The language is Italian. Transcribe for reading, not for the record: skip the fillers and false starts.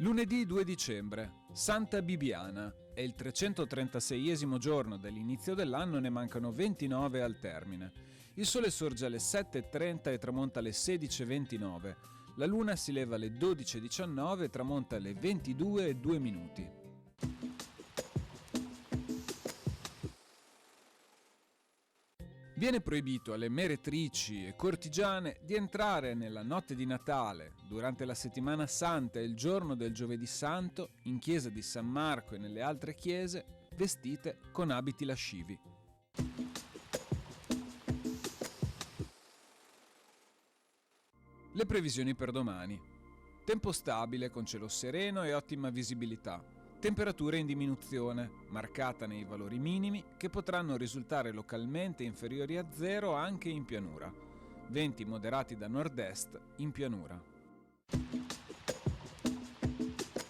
Lunedì 2 dicembre, Santa Bibiana. È il 336esimo giorno dall'inizio dell'anno, ne mancano 29 al termine. Il sole sorge alle 7:30 e tramonta alle 16:29. La luna si leva alle 12:19 e tramonta alle 22:02. Viene proibito alle meretrici e cortigiane di entrare nella notte di Natale, durante la settimana santa e il giorno del giovedì santo, in chiesa di San Marco e nelle altre chiese, vestite con abiti lascivi. Le previsioni per domani. Tempo stabile con cielo sereno e ottima visibilità. Temperatura in diminuzione, marcata nei valori minimi, che potranno risultare localmente inferiori a 0 anche in pianura. Venti moderati da nord-est in pianura.